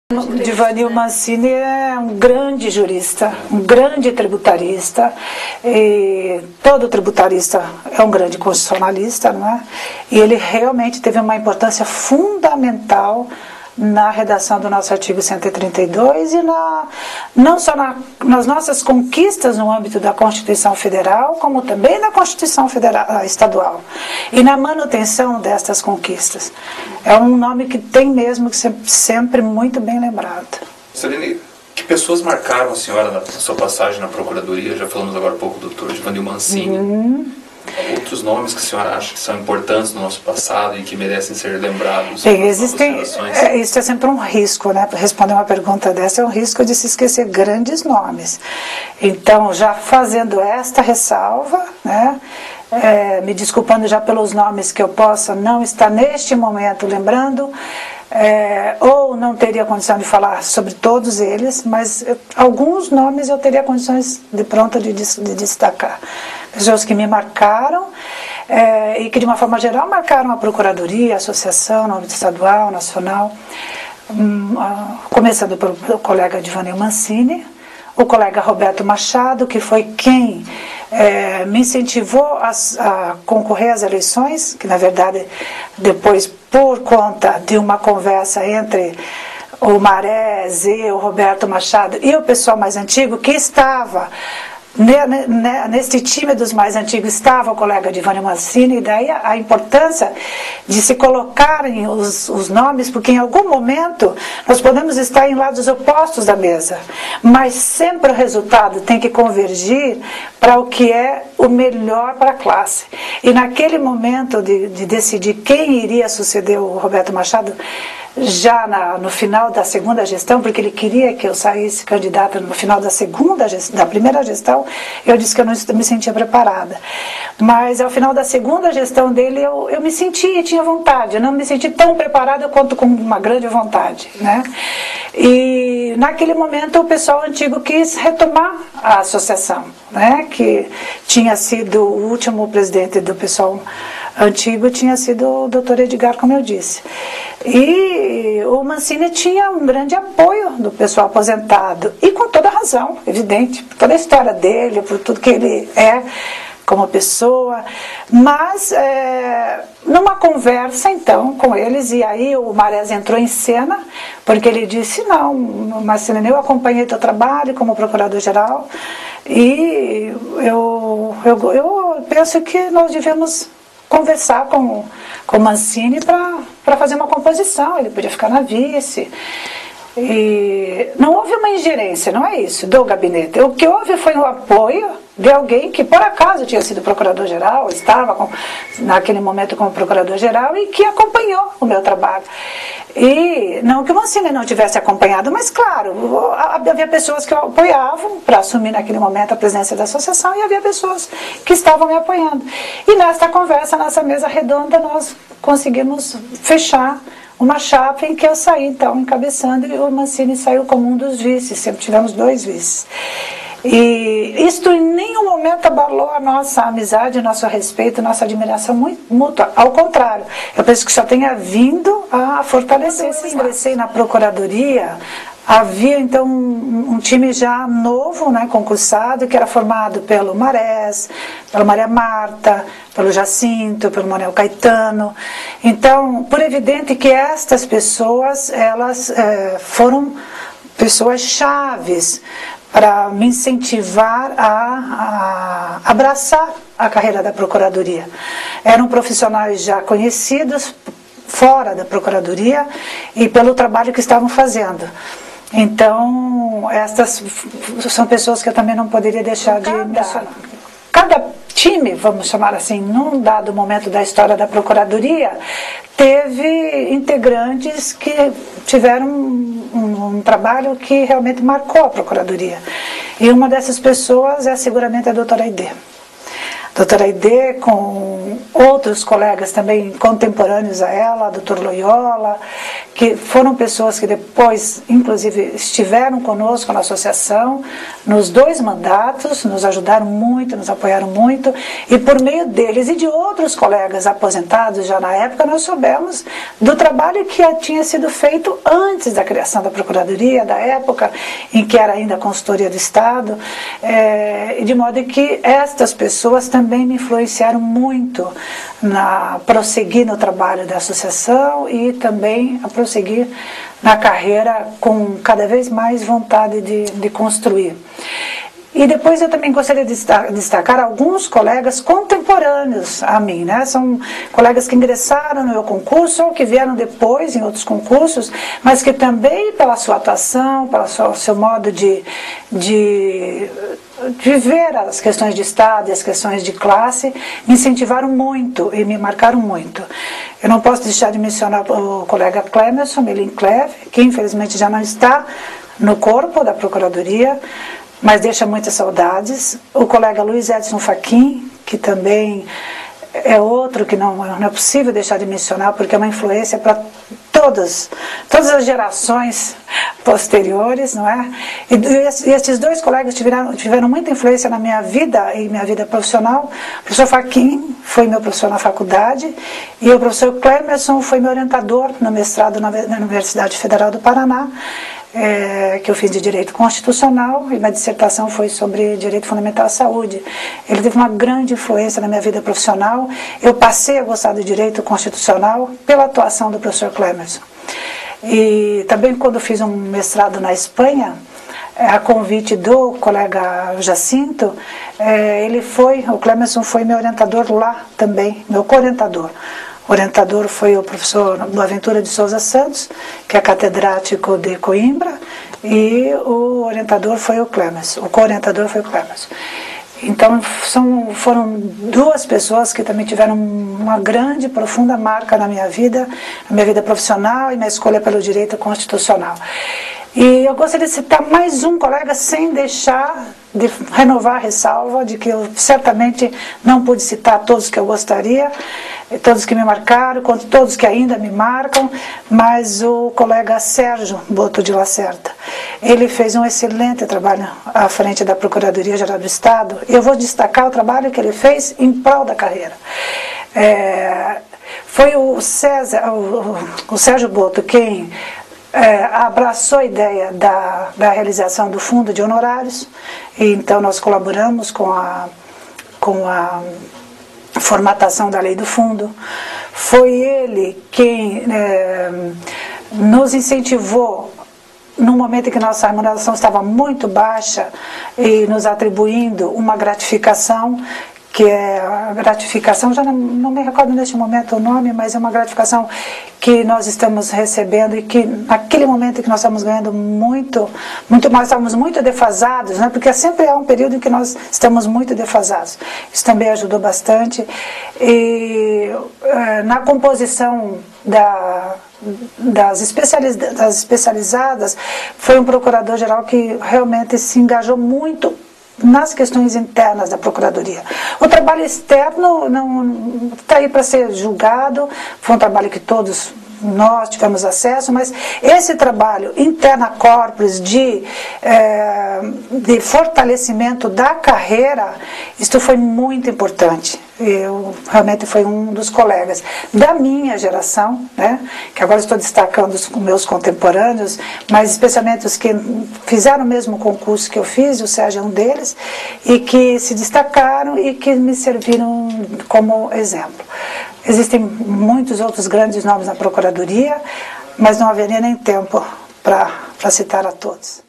Divanil Mancini é um grande jurista, um grande tributarista, e todo tributarista é um grande constitucionalista, não é? E ele realmente teve uma importância fundamental na redação do nosso artigo 132 e não só nas nossas conquistas no âmbito da Constituição Federal, como também na Constituição Federal, estadual, e na manutenção destas conquistas. É um nome que tem mesmo que ser sempre muito bem lembrado. Celine, que pessoas marcaram a senhora na sua passagem na Procuradoria? Já falamos agora um pouco do Dr. Divanil Mancini. Outros nomes que a senhora acha que são importantes no nosso passado e que merecem ser lembrados? Bem, existem, isso é sempre um risco, né? Responder uma pergunta dessa é um risco de se esquecer grandes nomes. Então, já fazendo esta ressalva, né? Me desculpando já pelos nomes que eu possa não estar neste momento lembrando, ou não teria condição de falar sobre todos eles, mas alguns nomes eu teria condições de pronto de destacar. Pessoas que me marcaram e que de uma forma geral marcaram a Procuradoria, a Associação, no âmbito estadual, nacional, começando pelo colega Divanil Mancini, o colega Roberto Machado, que foi quem me incentivou a concorrer às eleições, que na verdade depois, por conta de uma conversa entre o Marés e o Roberto Machado e o pessoal mais antigo, que estava neste time dos mais antigos, estava o colega Divanil Mancini, e daí a importância de se colocarem os nomes, porque em algum momento nós podemos estar em lados opostos da mesa, mas sempre o resultado tem que convergir para o que é o melhor para a classe. E naquele momento de decidir quem iria suceder o Roberto Machado, já no final da segunda gestão, porque ele queria que eu saísse candidata no final da primeira gestão, eu disse que eu não me sentia preparada. Mas ao final da segunda gestão dele, eu me sentia e tinha vontade. Eu não me senti tão preparada quanto com uma grande vontade, né? E naquele momento o pessoal antigo quis retomar a associação, né? Que tinha sido o último presidente do pessoal antigo, tinha sido o Dr. Edgar, como eu disse. E o Mancini tinha um grande apoio do pessoal aposentado, e com toda razão, evidente, por toda a história dele, por tudo que ele é como pessoa, mas numa conversa então com eles, e aí o Marés entrou em cena, porque ele disse: não, Mancini, eu acompanhei teu trabalho como procurador-geral, e eu penso que nós devemos conversar com o Mancini para fazer uma composição. Ele podia ficar na vice. E não houve uma ingerência, não é isso, do gabinete. O que houve foi o apoio de alguém que por acaso tinha sido procurador-geral, estava naquele momento como procurador-geral e que acompanhou o meu trabalho. E não que o Mancini não tivesse acompanhado, mas claro, havia pessoas que o apoiavam para assumir naquele momento a presidência da associação, e havia pessoas que estavam me apoiando. E nesta conversa, nessa mesa redonda, nós conseguimos fechar uma chapa em que eu saí então encabeçando, e o Mancini saiu como um dos vices. Sempre tivemos 2 vices. E isto em nenhum momento abalou a nossa amizade, nosso respeito, nossa admiração mútua. Ao contrário, eu penso que só tenha vindo a fortalecer. Quando eu ingressei na Procuradoria, havia então um time já novo, né, concursado, que era formado pelo Marés, pela Maria Marta, pelo Jacinto, pelo Manuel Caetano. Então, por evidente que estas pessoas, elas foram pessoas chaves para me incentivar a abraçar a carreira da Procuradoria. Eram profissionais já conhecidos fora da Procuradoria e pelo trabalho que estavam fazendo. Então, estas são pessoas que eu também não poderia deixar de mencionar. Cada time, vamos chamar assim, num dado momento da história da Procuradoria, teve integrantes que tiveram um trabalho que realmente marcou a Procuradoria. E uma dessas pessoas seguramente a doutora Aidê. Doutora Aidê, com outros colegas também contemporâneos a ela, doutor Loyola, que foram pessoas que depois, inclusive, estiveram conosco na associação, nos 2 mandatos, nos ajudaram muito, nos apoiaram muito, e por meio deles e de outros colegas aposentados já na época, nós soubemos do trabalho que tinha sido feito antes da criação da Procuradoria, da época em que era ainda a consultoria do Estado, de modo que estas pessoas também me influenciaram muito a prosseguir no trabalho da associação e também a prosseguir na carreira com cada vez mais vontade de construir. E depois eu também gostaria de destacar alguns colegas contemporâneos a mim, né? São colegas que ingressaram no meu concurso ou que vieram depois em outros concursos, mas que também pela sua atuação, pelo seu modo de ver as questões de Estado e as questões de classe, me incentivaram muito e me marcaram muito. Eu não posso deixar de mencionar o colega Clemerson Melincleve, que infelizmente já não está no corpo da Procuradoria, mas deixa muitas saudades. O colega Luiz Edson Fachin, que também é outro que não é possível deixar de mencionar, porque é uma influência para todas as gerações posteriores, não é? E esses 2 colegas tiveram muita influência na minha vida e minha vida profissional. O professor Fachin foi meu professor na faculdade e o professor Clemerson foi meu orientador no mestrado na Universidade Federal do Paraná, que eu fiz de Direito Constitucional, e minha dissertação foi sobre Direito Fundamental à Saúde. Ele teve uma grande influência na minha vida profissional. Eu passei a gostar do Direito Constitucional pela atuação do professor Clemerson. E também quando fiz um mestrado na Espanha, a convite do colega Jacinto, o Clemerson foi meu orientador lá também, meu co-orientador. O orientador foi o professor Boaventura de Souza Santos, que é catedrático de Coimbra, e o orientador foi o Clemerson, o co-orientador foi o Clemerson. Então foram 2 pessoas que também tiveram uma grande, profunda marca na minha vida profissional e na escolha pelo direito constitucional. E eu gostaria de citar mais um colega sem deixar de renovar a ressalva de que eu certamente não pude citar todos que eu gostaria, todos que me marcaram, quanto todos que ainda me marcam, mas o colega Sérgio Boto de Lacerda, ele fez um excelente trabalho à frente da Procuradoria-Geral do Estado. Eu vou destacar o trabalho que ele fez em prol da carreira. Foi o Sérgio Boto quem abraçou a ideia da realização do fundo de honorários, e então nós colaboramos com a formatação da lei do fundo. Foi ele quem nos incentivou, no momento em que nossa remuneração estava muito baixa, e nos atribuindo uma gratificação, que é a gratificação, já não me recordo neste momento o nome, mas é uma gratificação que nós estamos recebendo e que naquele momento em que nós estamos ganhando muito mais, estávamos muito defasados, né? Porque sempre há um período em que nós estamos muito defasados. Isso também ajudou bastante. E na composição das especializadas, foi um procurador-geral que realmente se engajou muito nas questões internas da Procuradoria. O trabalho externo não está aí para ser julgado, foi um trabalho que todos nós tivemos acesso, mas esse trabalho interna corporis de fortalecimento da carreira, isto foi muito importante. Eu realmente fui um dos colegas da minha geração, né, que agora estou destacando os meus contemporâneos, mas especialmente os que fizeram o mesmo concurso que eu fiz, o Sérgio é um deles, e que se destacaram e que me serviram como exemplo. Existem muitos outros grandes nomes na Procuradoria, mas não haveria nem tempo para citar a todos.